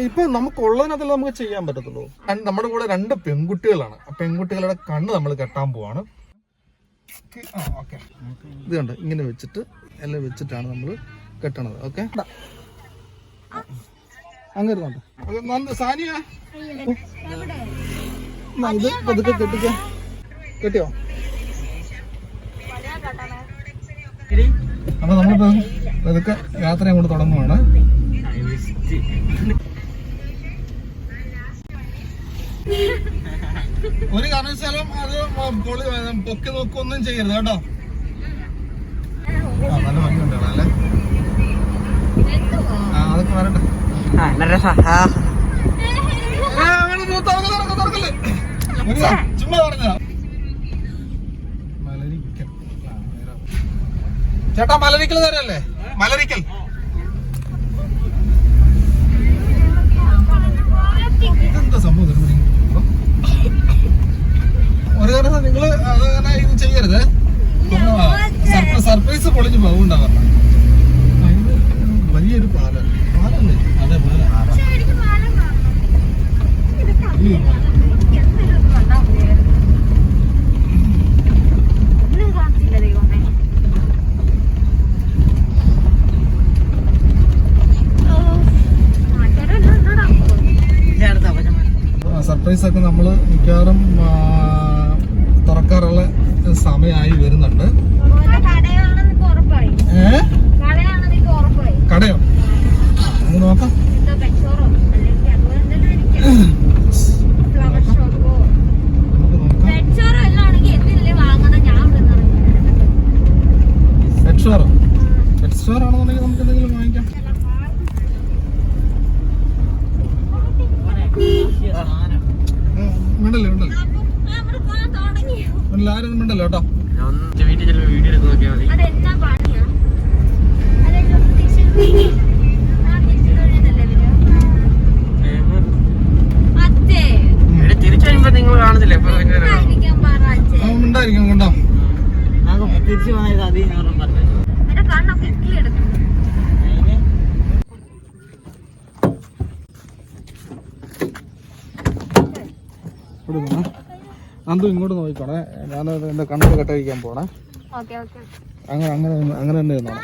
ഇപ്പൊ നമുക്ക് ഉള്ളതിനകത്തല്ല നമുക്ക് ചെയ്യാൻ പറ്റത്തുള്ളൂ. നമ്മുടെ കൂടെ 2 പെൺകുട്ടികളാണ്. ആ പെൺകുട്ടികളുടെ കണ്ണ് നമ്മൾ കെട്ടാൻ പോവാണ്. ഓക്കെ, ഇത് കണ്ട് ഇങ്ങനെ വെച്ചിട്ട് എല്ലാം വെച്ചിട്ടാണ് നമ്മൾ കെട്ടണത്. ഓക്കെ, അങ്ങനെ സാനിയ ഇത് പതുക്കെ കെട്ടിക്കോ. കെട്ടിയോ? അപ്പൊ നമ്മളിപ്പോ പതുക്കെ യാത്ര അങ്ങോട്ട് തുടങ്ങുവാണ്. ഒരു കാരണവശാലും അത് പൊക്കി നോക്കൊന്നും ചെയ്യരുത് കേട്ടോ. നല്ല ഭംഗിയുണ്ടോ അല്ലേ? അതൊക്കെ വരട്ടെ. ചുമ്മാ പറഞ്ഞ മലരിക്കൽ. ചേട്ടാ മലരിക്കൽ തരല്ലേ? മലരിക്കൽ ഇതെന്താ സംഭവം? ഒരു കാരണം നിങ്ങള് അതങ്ങനെ ഇത് ചെയ്യരുത്. സർപ്രൈസ് പൊളിഞ്ഞു പോകുണ്ടാവാ. വലിയൊരു പാലല്ലേ? അതെ, സർപ്രൈസ് ഒക്കെ നമ്മള് മിക്കവാറും തുറക്കാറുള്ള സമയമായി വരുന്നുണ്ട്. കടയോ? നോക്കാം. പെറ്റ് സ്റ്റോർ ആണെന്നുണ്ടെങ്കിൽ നമുക്ക് എന്തെങ്കിലും വാങ്ങിക്കാം. മിണ്ടല്ലോ ആരും മിണ്ടല്ലോ കേട്ടോ. വീഡിയോ എടുത്ത് നോക്കിയാൽ മതി. തിരിച്ചു വരുമ്പോ നിങ്ങൾ കാണുന്നില്ലേ? ഉണ്ടായിരിക്കും കേട്ടോ. തിരിച്ചു പോയത് അന്തു ഇങ്ങോട്ട് നോക്കിക്കോണേ. ഞാൻ എന്റെ കണ്ണൂർ കെട്ടഴിക്കാൻ പോണേ. അങ്ങനെ തന്നെ ഇരുന്നോളെ.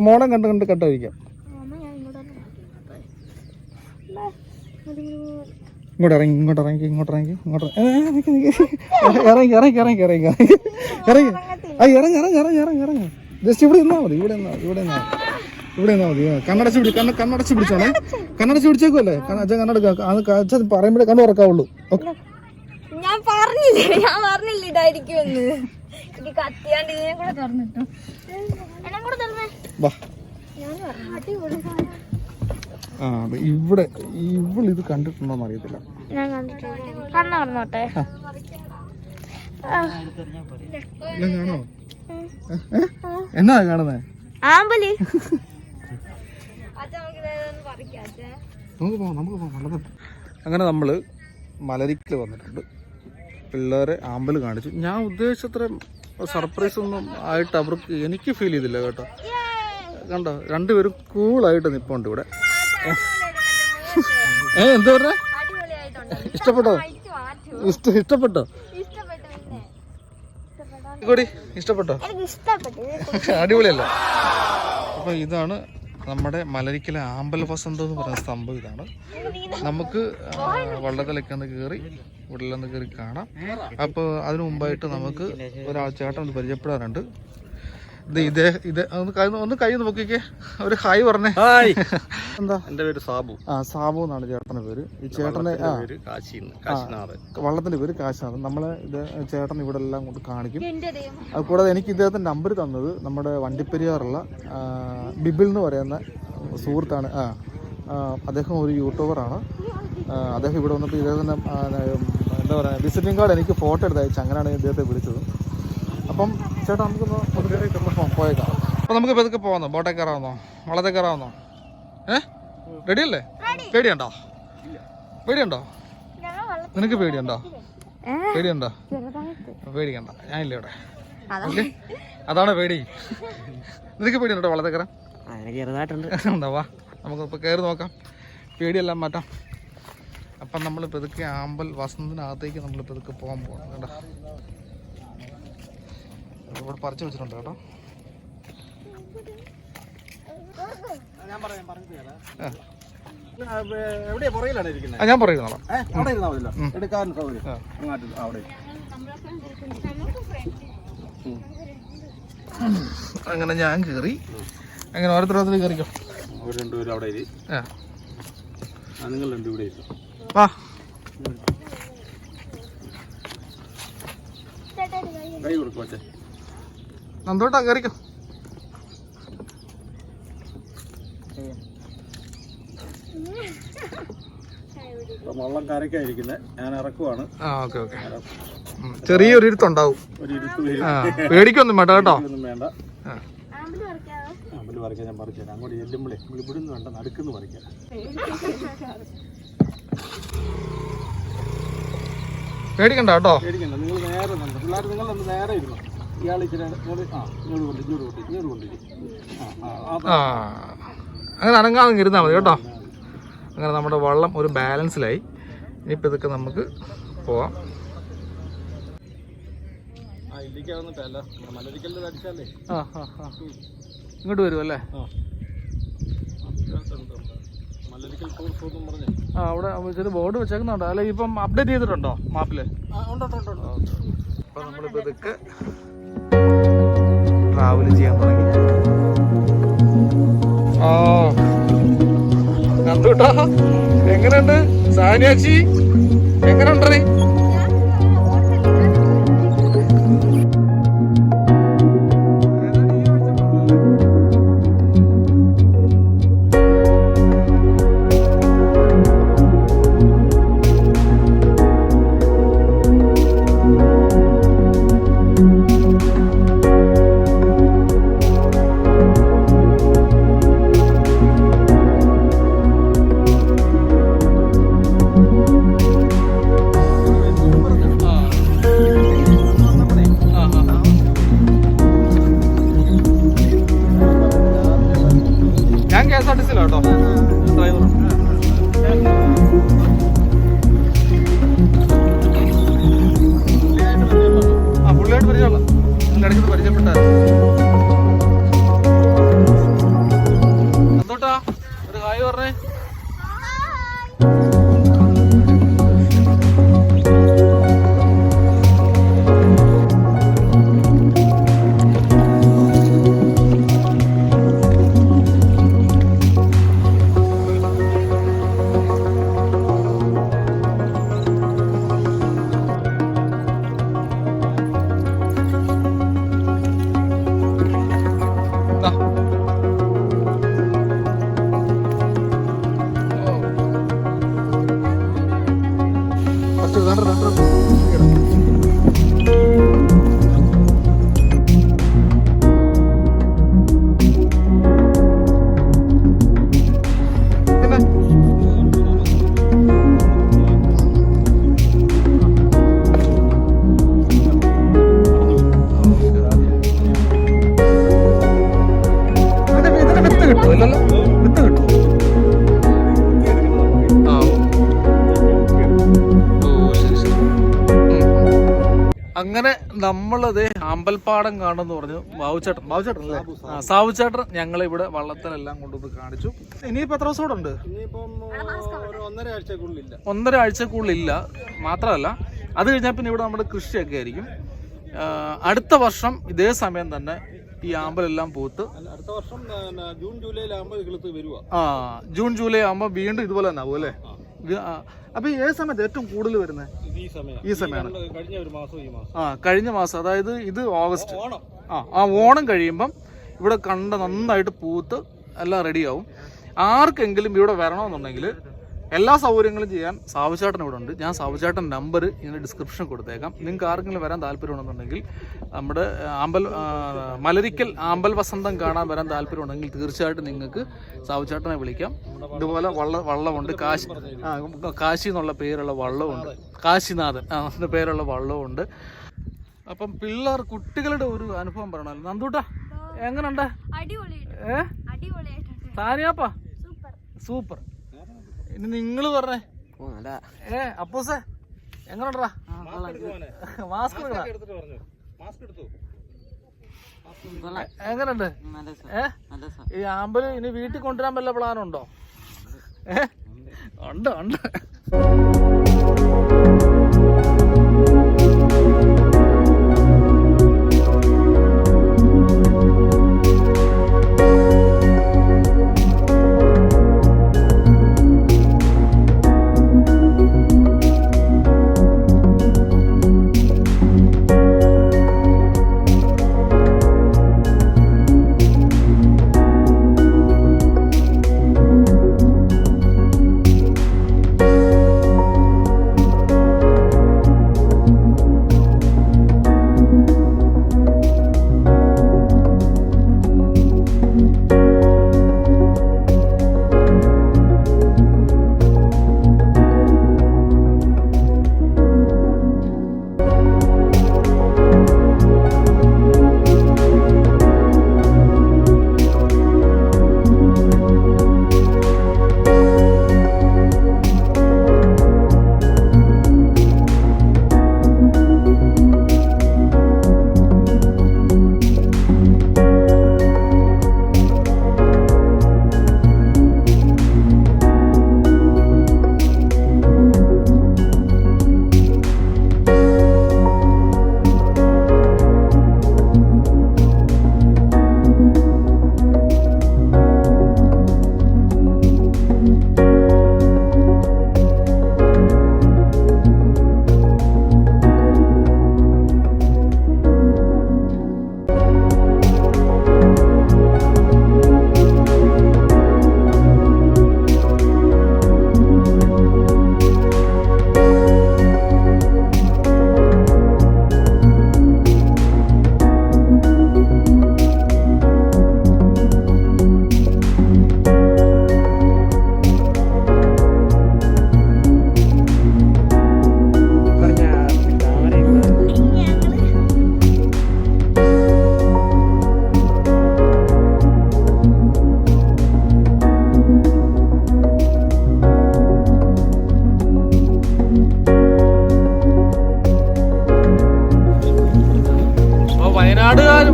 മോളെ കണ്ട് കെട്ടഴിക്കാം. ഇങ്ങോട്ട് ഇറങ്ങി ജസ്റ്റ് ഇവിടെ നിന്നാ മതി. ഇവിടെ നിന്നാ മതി. കണ്ണടച്ച് പിടിച്ചോണേ. കണ്ണടച്ച് പിടിച്ചേക്കുമല്ലേ? കണ്ണടച്ച് പറയുമ്പോഴേ കണ്ണു തുറക്കാവുള്ളൂ. ഞാൻ പറഞ്ഞില്ല ഇതായിരിക്കുമെന്ന്. ഇവിടെ ഇവളിത് കണ്ടിട്ടുണ്ടോന്ന് അറിയത്തില്ല. കാണോ? എന്നാ കാണുന്നേ? ആമ്പല്. നമുക്ക് പോവാം. അങ്ങനെ നമ്മള് മലരിക്കൽ വന്നിട്ടുണ്ട്. പിള്ളേരെ ആമ്പല് കാണിച്ചു. ഞാൻ ഉദ്ദേശിച്ചത്ര സർപ്രൈസ് ഒന്നും ആയിട്ട് അവർക്ക് എനിക്ക് ഫീൽ ചെയ്തില്ല കേട്ടോ. കണ്ടോ, രണ്ടുപേരും കൂളായിട്ട് നിപ്പുണ്ട് ഇവിടെ. എന്താ പറഞ്ഞ? ഇഷ്ടപ്പെട്ടോ? ഇഷ്ടപ്പെട്ടോ? അടിപൊളിയല്ല? അപ്പൊ ഇതാണ് നമ്മുടെ മലരിക്കലെ ആമ്പൽ വസന്തം എന്ന് പറയുന്ന സംഭവം. ഇതാണ് നമുക്ക് വള്ളത്തിലൊക്കെ ഒന്ന് കയറി ഉള്ളിലൊന്ന് കയറി കാണാം. അപ്പോൾ അതിനു മുമ്പായിട്ട് നമുക്ക് ഒരാൾ ചേട്ടൻ ഒന്ന് പരിചയപ്പെടാറുണ്ട്. ഇത് ഒന്ന് കൈ നോക്കിക്കേ, ഒരു ഹായ് പറഞ്ഞേ. എന്താ? എന്റെ പേര് സാബു. സാബു എന്നാണ് ചേട്ടന്റെ പേര്. ഈ ചേട്ടന്റെ വള്ളത്തിന്റെ പേര് കാശിനാഥ്. നമ്മളെ ചേട്ടൻ ഇവിടെ എല്ലാം കൊണ്ട് കാണിക്കും. അത് കൂടാതെ എനിക്ക് ഇദ്ദേഹത്തിന്റെ നമ്പർ തന്നത് നമ്മുടെ വണ്ടിപ്പെരിയാറുള്ള ബിബിൾ എന്ന് പറയുന്ന സുഹൃത്താണ്. അദ്ദേഹം ഒരു യൂട്യൂബറാണ്. അദ്ദേഹം ഇവിടെ വന്നപ്പോൾ ഇദ്ദേഹത്തിന്റെ എന്താ പറയുക വിസിറ്റിംഗ് കാർഡ് എനിക്ക് ഫോട്ടോ എടുത്ത് അയച്ചു. അങ്ങനെയാണ് ഇദ്ദേഹത്തെ വിളിച്ചത്. അപ്പം ചേട്ടാ നമുക്കൊന്ന് പോയേക്കാം. അപ്പോൾ നമുക്ക് പതുക്കെ പോകാമെന്നോ? ബോട്ടേ കയറാമെന്നോ? വള്ളത്തെ കയറാമെന്നോ? റെഡിയല്ലേ? പേടിയുണ്ടോ? നിനക്ക് പേടിയുണ്ടോ? പേടിക്കണ്ട, ഞാനില്ല ഇവിടെ. ഓക്കെ, അതാണ് പേടി. നിനക്ക് പേടിയുണ്ടോ വള്ളത്തെ കയറാൻ? ചെറുതായിട്ടുണ്ട്. ഉണ്ടാവാ, നമുക്കിപ്പോൾ കയറി നോക്കാം, പേടിയെല്ലാം മാറ്റാം. അപ്പം നമ്മൾ പെതുക്കെ ആമ്പൽ വസന്തത്തിനകത്തേക്ക് നമ്മൾ പെതുക്കെ പോകാൻ പോകണം കേട്ടോ. ഇവിടെ പറിച്ചു വെച്ചിട്ടുണ്ട് കേട്ടോ. ഞാൻ പറയുന്നോളാം. അങ്ങനെ ഞാൻ കയറി, അങ്ങനെ ഓരോരുത്തരോരുത്തർ കയറിക്കോ. രണ്ടുപേരും അവിടെ നിങ്ങൾ രണ്ടുപേരെ വാ. കൈ കൊടുക്കും വച്ചേ. നന്ദോട്ടാ കയറിക്കോ. വള്ളം കരക്കായിരിക്കുന്നത്, ഞാൻ ഇറക്കുവാണ്. Okay okay. ചെറിയൊരു ഇരുത്തുണ്ടാവും, പേടിക്കൊന്നും വേണ്ട കേട്ടോ. വേണ്ട, ആമ്പല് പറിക്കാൻ ഞാൻ പറിച്ചുതരാം. അങ്ങോട്ട് ചെല്ലുമ്പോഴേ നമ്മൾ ഇവിടുന്ന് വേണ്ട, നടുക്കുന്ന് പറിക്കാം. പേടിക്കണ്ട കേട്ടോ, പേടിക്കണ്ട. നിങ്ങൾ നേരെ നിന്ന് പിള്ളേർ, നിങ്ങളൊന്ന് നേരെ ഇരുന്നു. ഇയാൾ ഇച്ചിരി ഇങ്ങോട്ട് കൊണ്ടിരിക്കും. അങ്ങനെ അനങ്ങാതെ ഇരുന്നാൽ മതി കേട്ടോ. അങ്ങനെ നമ്മുടെ വള്ളം ഒരു ബാലൻസിലായി. ഇനിയിപ്പോൾ ഇതൊക്കെ നമുക്ക് പോവാം. ഇങ്ങോട്ട് വരും അല്ലേ? അവിടെ ചെറിയ ബോർഡ് വെച്ചേക്കുന്നുണ്ടോ? അല്ലെ ഇപ്പം അപ്ഡേറ്റ് ചെയ്തിട്ടുണ്ടോ മാപ്പില്? അപ്പൊ നമ്മളിപ്പോ ഇതൊക്കെ ട്രാവൽ ചെയ്യാൻ തുടങ്ങി. കണ്ടുട്ടോ, എങ്ങനെയുണ്ട് സാനിയാച്ചി? എങ്ങനെയുണ്ടേ? കേട്ടോ ഡ്രൈവർ. പുള്ളിയായിട്ട് പരിചയമുള്ള ഇടയ്ക്ക് പരിചയപ്പെട്ടായിരുന്നു. എന്തോട്ടാ ഒരു ഹായ് പറഞ്ഞേ. അങ്ങനെ നമ്മളത് അമ്പൽപ്പാടം കാണുമെന്ന് പറഞ്ഞു ബാബുച്ചേട്ടൻ അല്ലേ? സാബുച്ചേട്ടൻ ഞങ്ങളെ ഇവിടെ വള്ളത്തിലെല്ലാം കൊണ്ടുപോയി കാണിച്ചു. ഇനിയിപ്പോ എത്ര ദിവസം കൂടെ ഉണ്ട്? 1.5 ആഴ്ചക്കുള്ളില്ല. മാത്രമല്ല അത് കഴിഞ്ഞാൽ പിന്നെ ഇവിടെ നമ്മുടെ കൃഷിയൊക്കെ ആയിരിക്കും. അടുത്ത വർഷം ഇതേ സമയം തന്നെ ഈ ആമ്പലെല്ലാം പൂത്ത് അടുത്ത വർഷം ജൂൺ ജൂലൈ ആകുമ്പോൾ വീണ്ടും ഇതുപോലെ തന്നെ ആവും അല്ലേ? അപ്പൊ ഏത് സമയത്ത് ഏറ്റവും കൂടുതൽ വരുന്നത്? ഈ സമയമാണ്. കഴിഞ്ഞ മാസം, അതായത് ഇത് ഓഗസ്റ്റ്. ഓണം കഴിയുമ്പം ഇവിടെ നന്നായിട്ട് പൂത്ത് എല്ലാം റെഡിയാവും. ആർക്കെങ്കിലും ഇവിടെ വരണമെന്നുണ്ടെങ്കിൽ എല്ലാ സൗകര്യങ്ങളും ചെയ്യാൻ സാബുചേട്ടൻ ഇവിടെ ഉണ്ട്. ഞാൻ സാബുചേട്ടൻ നമ്പർ ഇതിൻ്റെ ഡിസ്ക്രിപ്ഷൻ കൊടുത്തേക്കാം. നിങ്ങൾക്ക് ആർക്കെങ്കിലും വരാൻ താല്പര്യമുണ്ടെന്നുണ്ടെങ്കിൽ നമ്മുടെ മലരിക്കൽ ആമ്പൽ വസന്തം കാണാൻ വരാൻ താല്പര്യമുണ്ടെങ്കിൽ തീർച്ചയായിട്ടും നിങ്ങൾക്ക് സാബുചേട്ടനെ വിളിക്കാം. ഇതുപോലെ വള്ളമുണ്ട്. കാശി എന്നുള്ള പേരുള്ള വള്ളമുണ്ട്. കാശിനാഥൻ അതിൻ്റെ പേരുള്ള വള്ളമുണ്ട്. അപ്പം കുട്ടികളുടെ ഒരു അനുഭവം പറയണല്ലോ. നന്ദൂട്ടാ എങ്ങനുണ്ട്? സാനിയാപ്പാ സൂപ്പർ. ഇനി നിങ്ങള് പറഞ്ഞേ. അപ്പൂസേ എങ്ങനെണ്ടാ? മാസ്ക് എങ്ങനുണ്ട്? ഈ ആമ്പല് ഇനി വീട്ടിൽ കൊണ്ടുവരാൻ വല്ല പ്ലാനുണ്ടോ? ഉണ്ട്.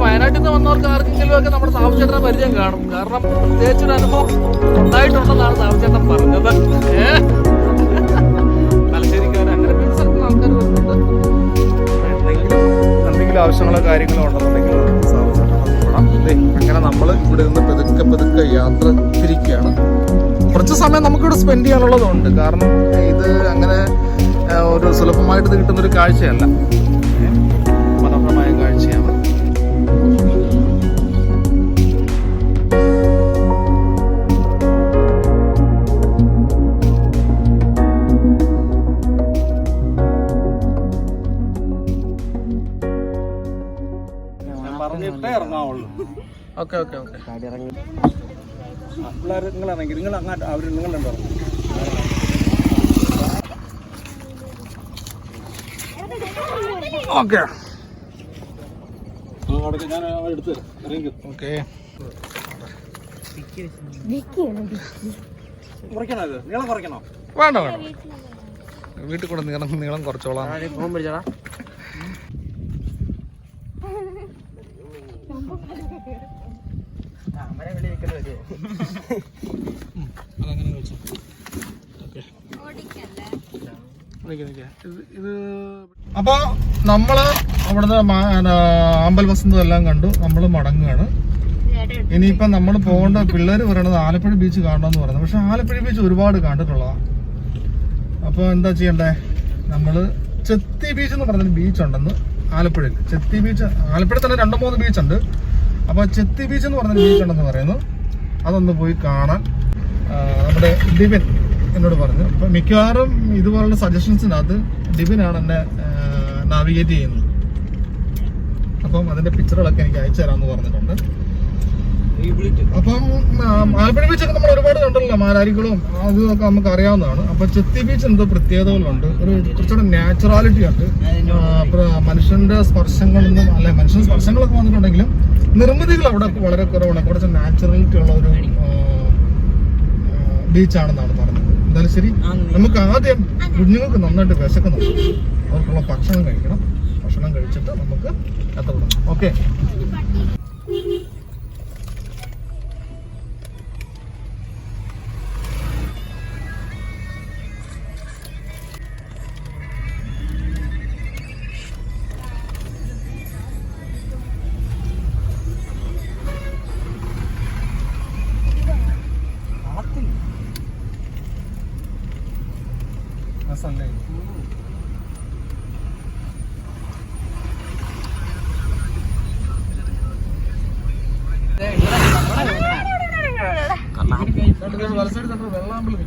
വയനാട്ടിൽ നിന്ന് വന്നവർക്ക് ആർക്കെങ്കിലും ഒക്കെ നമ്മുടെ സാവുചേട്ടനെ പരിചയം കാണും. കാരണം പ്രത്യേകിച്ചൊരു അനുഭവം ഉണ്ടായിട്ടുണ്ടെന്നാണ് സാവുചേട്ടൻ പറഞ്ഞത്. തലശ്ശേരിക്കാർ അങ്ങനെ വിവിധ സ്ഥലത്തുനിന്ന് ആൾക്കാർ വരുന്നുണ്ട്. എന്തെങ്കിലും ആവശ്യങ്ങളോ കാര്യങ്ങളോ ഉണ്ടെന്നുണ്ടെങ്കിൽ അങ്ങനെ നമ്മൾ ഇവിടെ നിന്ന് പതുക്കെ യാത്ര തിരിക്കുകയാണ്. കുറച്ച് സമയം നമുക്കിവിടെ സ്പെൻഡ് ചെയ്യാനുള്ളതുണ്ട്. കാരണം ഇത് അങ്ങനെ ഒരു സുലഭമായിട്ട് കിട്ടുന്നൊരു കാഴ്ചയല്ല, മനോഹരമായ കാഴ്ചയാണ്. പറഞ്ഞിട്ടേ ഇറങ്ങാവുള്ളൂ. ഓക്കെ പിള്ളേർ നിങ്ങളിറങ്ങി, നിങ്ങൾ അങ്ങോട്ട് അവർ നിങ്ങളുണ്ടോ? ഓക്കെ ഞാൻ എടുത്ത് ഇറങ്ങിക്കും. ഓക്കെ കുറയ്ക്കണോ? ഇത് നീളം കുറയ്ക്കണോ? വേണ്ട വീട്ടിൽ കൂടെ നീളം കുറച്ചോളാം. അപ്പൊ നമ്മള് അവിടുന്ന് ആമ്പൽ വസന്തം എല്ലാം കണ്ടു. നമ്മള് മടങ്ങുകയാണ്. ഇനിയിപ്പം നമ്മൾ പോകേണ്ട പിള്ളേര് പറയണത് ആലപ്പുഴ ബീച്ച് കാണണമെന്ന് പറയുന്നത്. പക്ഷെ ആലപ്പുഴ ബീച്ച് ഒരുപാട് കണ്ടിട്ടുള്ളതാണ്. അപ്പൊ എന്താ ചെയ്യണ്ടേ? നമ്മള് ചെത്തി ബീച്ച് എന്ന് പറഞ്ഞൊരു ബീച്ച് ഉണ്ടെന്ന് ആലപ്പുഴയിൽ. ചെത്തി ബീച്ച്, ആലപ്പുഴ തന്നെ 2-3 ബീച്ച് ഉണ്ട്. അപ്പൊ ചെത്തി ബീച്ച് എന്ന് പറഞ്ഞൊരു ബീച്ച് ഉണ്ടെന്ന് പറയുന്നു. അതൊന്ന് പോയി കാണാൻ നമ്മുടെ ഡിബിൻ എന്നോട് പറഞ്ഞു. അപ്പൊ മിക്കവാറും ഇതുപോലുള്ള സജഷൻസിനകത്ത് ഡിബിനാണ് എന്നെ നാവിഗേറ്റ് ചെയ്യുന്നത്. അപ്പം അതിന്റെ പിക്ചറുകളൊക്കെ എനിക്ക് അയച്ചു തരാമെന്ന് പറഞ്ഞിട്ടുണ്ട്. അപ്പം ആലപ്പുഴ ബീച്ചൊക്കെ നമ്മൾ ഒരുപാട് കണ്ടല്ലോ. മാരാരികളും അതൊക്കെ നമുക്ക് അറിയാവുന്നതാണ്. അപ്പൊ ചെത്തി ബീച്ച് എന്തോ പ്രത്യേകതകളുണ്ട്, ഒരു കുറച്ചുകൂടെ നാച്ചുറാലിറ്റി ഉണ്ട്. മനുഷ്യന്റെ സ്പർശങ്ങളൊന്നും അല്ലെ, മനുഷ്യന്റെ സ്പർശങ്ങളൊക്കെ വന്നിട്ടുണ്ടെങ്കിലും നിർമ്മിതികൾ അവിടെ വളരെ കുറവാണ്. കുറച്ച് നാച്ചുറാലിറ്റി ഉള്ള ഒരു ബീച്ചാണെന്നാണ് പറഞ്ഞത്. എന്തായാലും ശരി, നമുക്ക് ആദ്യം കുഞ്ഞുങ്ങൾക്ക് നന്നായിട്ട് വിശക്കുന്നുണ്ട്, അവർക്കുള്ള ഭക്ഷണം കഴിക്കണം. ഭക്ഷണം കഴിച്ചിട്ട് നമുക്ക് എത്തപ്പെടാം. ഓക്കെ. രസമല്ലേ? വെള്ളാമ്പലം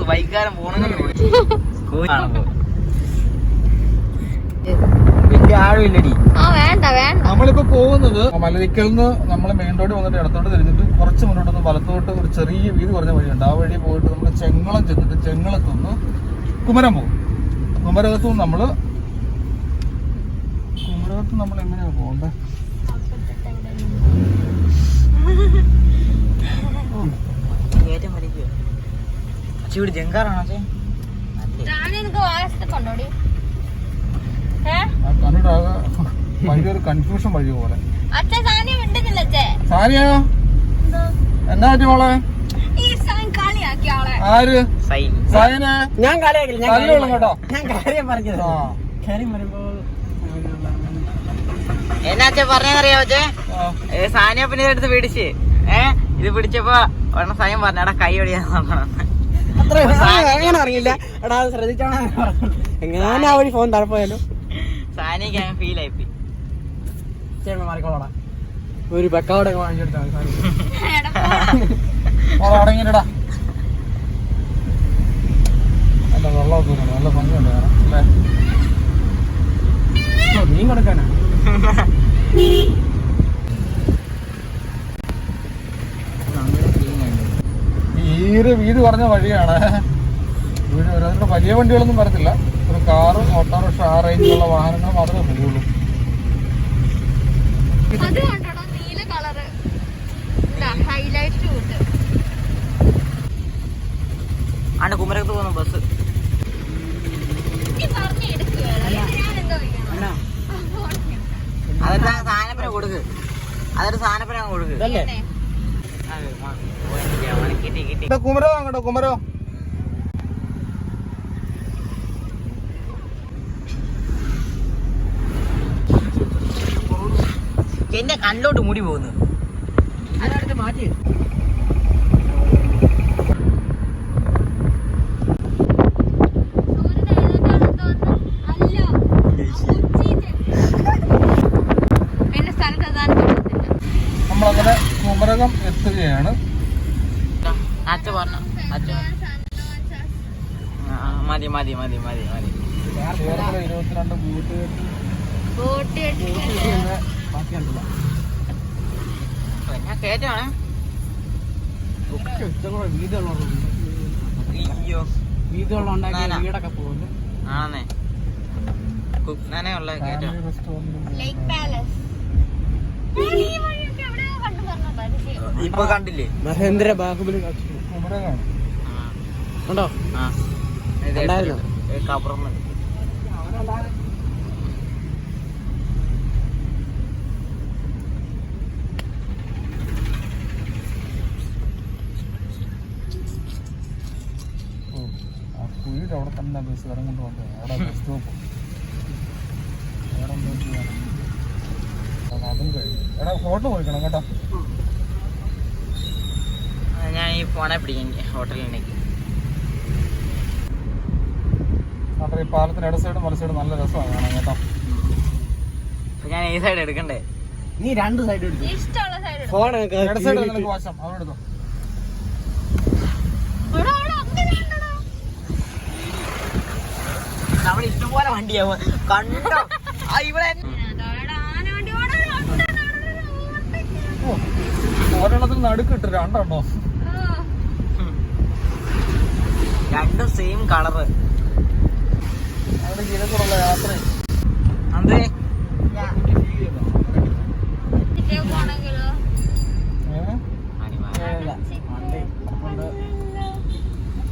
ബൈക്കാരൻ പോണെന്ന് ആഴമില്ലടി. നമ്മളിപ്പോ പോകുന്നത് മലരിക്കലിന്ന് നമ്മള് മെയിൻ റോഡ് വന്നിട്ട് ഇടത്തോട്ട് തിരിഞ്ഞിട്ട് കുറച്ച് മുന്നോട്ട് വലത്തോട്ട് ഒരു ചെറിയ വീതി കുറഞ്ഞ വഴിയുണ്ട്. ആ വഴി പോയിട്ട് നമ്മൾ ചെങ്ങളം ചെന്നിട്ട് ചെങ്ങളത്തുനിന്ന് കുമരം പോകും. കുമരകത്തും നമ്മൾ എങ്ങനെയാ പോകണ്ടേ? ജങ്കാറാണോ കണ്ടിട്ടാകെ വലിയൊരു കൺഫ്യൂഷൻ വഴി പോലെ. സാനിയോ എന്നാ പറ്റി മോളെ? ആര്? സൈനെ. ഞാൻ കളിയാക്കില്ല, കേട്ടോ. ഞാൻ കാര്യം പറഞ്ഞത്. കാര്യം പറയുമ്പോ എന്നാ പറഞ്ഞറിയാവേ, സാനിയപ്പനെ എടുത്ത് പിടിച്ച് ഇത് പിടിച്ചപ്പോ ഒരെണ്ണം സൈൻ പറഞ്ഞ എടാ കൈ ഒടിയാന്ന്. അങ്ങനെ അറിയില്ല എടാ ശ്രദ്ധിച്ചോണ എങ്ങനെ ആ വഴി ഫോൺ തഴപ്പോയാലോ. സാനിക്ക് അങ്ങനെ ഫീൽ ആയിപ്പോയി. ചേട്ടൻ മാറിക്കോളാ, ഒരു ബക്കോടെ വാങ്ങിച്ചെടുത്താ അടങ്ങിട്ടാ. നല്ല വെള്ളമൊക്കെ നല്ല ഭംഗിയുണ്ട് കാണാൻ അല്ലേ? മീൻ കൊടുക്കാനാ. തീരെ വീതി പറഞ്ഞ വഴിയാണ്. അതിന്റെ വലിയ വണ്ടികളൊന്നും വരത്തില്ല. ഒരു കാറ്, ഓട്ടോറിക്ഷ, ആ റേഞ്ചിലുള്ള വാഹനങ്ങൾ മാത്രമേ പോകുള്ളൂ. ആണ്ട് കുമരകത്ത് പോകുന്ന ബസ്. അതൊരു സാധനപ്പന കൊടുക്ക്, അതൊരു സാധനപ്പന കൊടുക്ക്. കുമരോ അങ്ങോട്ടോ, കുമരോ. എന്റെ കണ്ണിലോട്ട് മുടി പോകുന്നു. അതടുത്ത് മാറ്റി. നമ്മളങ്ങനെ കുമരകം എത്തുകയാണ്. അച്ഛ പറഞ്ഞു മതി മതി മതി മതി മതി. 22 ബോട്ട് ഞാൻ കേറ്റാണ്. വീടൊക്കെ പോകുന്നു. ആണേ കുക്നാനുള്ള കേറ്റാണ്. ഇപ്പൊ കണ്ടില്ലേ മഹേന്ദ്ര ബാഹുബലി കുമരകമാണ്. ഉണ്ടോ? കപ്പുറം കുഴിയുടെ അവിടെ തന്നെ ബസ് ഇറങ്ങിട്ട് വന്നത്. അവിടെ ബസ് സ്റ്റോപ്പ് വേറെ എന്തോ ചെയ്യാൻ അതും കഴിഞ്ഞു. എടാ ഫോട്ടോ പോയിക്കണം കേട്ടോ. ഞാൻ ഈ ഫോണെ പിടിക്കാം ഹോട്ടലിലേക്ക്. അപ്പോൾ ഈ പാലത്തിന് ഇട സൈഡും വല സൈഡും നല്ല രസമാണ് കാണാൻ കേട്ടോ. ഞാൻ ഈ സൈഡ് എടുക്കണ്ടേ? നീ രണ്ട് സൈഡ് എടുത്തു. ഫോൺ ഇട സൈഡ് നിനക്ക് വശം അവിടെ എടുത്തോ. നമ്മൾ ഇഷ്ടംപോലെ വണ്ടിയാവും കണ്ടോ ഇവിടെ ഒരെണ്ണത്തിൽ നടുക്കിട്ട് രണ്ടെണ്ണോ രണ്ടും സെയിം കളറ് അവിടെ ഇതിലേക്കുള്ള യാത്ര അതെ പോണെങ്കിലോ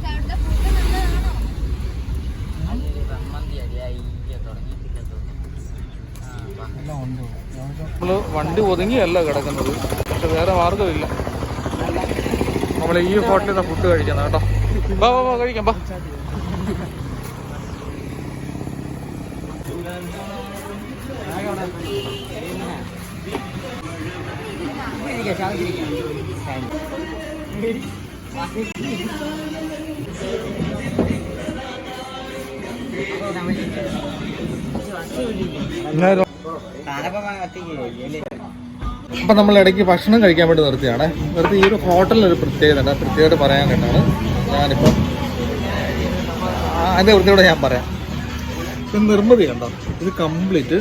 അവിടുത്തെ ഫുഡ് നല്ലതാണോ? നമ്മള് വണ്ടി ഒതുങ്ങിയല്ല കിടക്കുന്നത്, പക്ഷെ വേറെ മാർഗമില്ല. നമ്മൾ ഈ ഹോട്ടലിൽ നിന്ന് ഫുഡ് കഴിക്കുന്നത് കേട്ടോ. ബാ ബാ കഴിക്കാം ബാ. അപ്പൊ നമ്മൾ ഇടയ്ക്ക് ഭക്ഷണം കഴിക്കാൻ വേണ്ടി നിർത്തിയാണ്. ഈ ഒരു ഹോട്ടലിനൊരു പ്രത്യേകത പ്രത്യേകത പറയാൻ കേട്ടാണ് ഞാനിപ്പം അതിന്റെ വൃത്തിയോടെ ഞാൻ പറയാം. ഇത് നിർമ്മിതി കണ്ടോ, ഇത് കംപ്ലീറ്റ്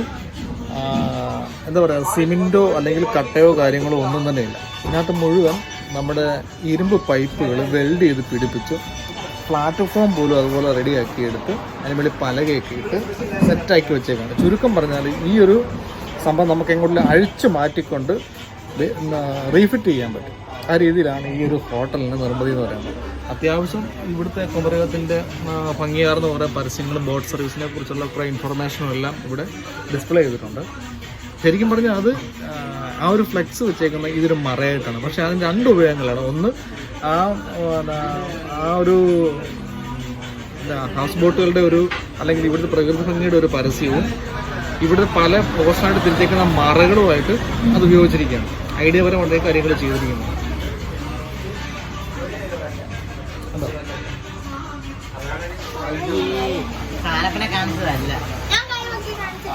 എന്താ പറയുക, സിമെന്റോ അല്ലെങ്കിൽ കട്ടയോ കാര്യങ്ങളോ ഒന്നും തന്നെ ഇല്ല. ഇതിനകത്ത് മുഴുവൻ നമ്മുടെ ഇരുമ്പ് പൈപ്പുകൾ വെൽഡ് ചെയ്ത് പിടിപ്പിച്ച് പ്ലാറ്റ്ഫോം പോലും അതുപോലെ റെഡിയാക്കി എടുത്ത് അതിന് വേണ്ടി പലകയൊക്കെ ഇട്ട് സെറ്റാക്കി വെച്ചേക്കാണ്. ചുരുക്കം പറഞ്ഞാൽ ഈ ഒരു സംഭവം നമുക്ക് എങ്ങോട്ടും അഴിച്ചു മാറ്റിക്കൊണ്ട് റീഫിറ്റ് ചെയ്യാൻ പറ്റും. ആ രീതിയിലാണ് ഈ ഒരു ഹോട്ടലിന് നിർമ്മിതി എന്ന് പറയുന്നത്. അത്യാവശ്യം ഇവിടുത്തെ കുമരകത്തിൻ്റെ ഭംഗിയാർന്ന കുറേ പരസ്യങ്ങളും ബോട്ട് സർവീസിനെ കുറിച്ചുള്ള കുറേ ഇൻഫർമേഷനും എല്ലാം ഇവിടെ ഡിസ്പ്ലേ ചെയ്തിട്ടുണ്ട്. ശരിക്കും പറഞ്ഞാൽ അത് ആ ഒരു ഫ്ലെക്സ് വെച്ചേക്കുന്ന ഇതൊരു മറയായിട്ടാണ്. പക്ഷേ അതിന് രണ്ട് ഉപയോഗങ്ങളാണ്. ഒന്ന് ആ ഒരു ഹൗസ് ബോട്ടുകളുടെ ഒരു അല്ലെങ്കിൽ ഇവിടുത്തെ പ്രകൃതി ഭംഗിയുടെ ഒരു പരസ്യവും ഇവിടുത്തെ പല പോസ്റ്റായിട്ട് തിരിച്ചേക്കുന്ന മറകളുമായിട്ട് അത് ഉപയോഗിച്ചിരിക്കുകയാണ്. ഐഡിയപരമായ കാര്യങ്ങൾ ചെയ്തിരിക്കുന്നത്. കാണിച്ചതല്ല ഞാൻ കൈ നോക്കി കാണിച്ചു.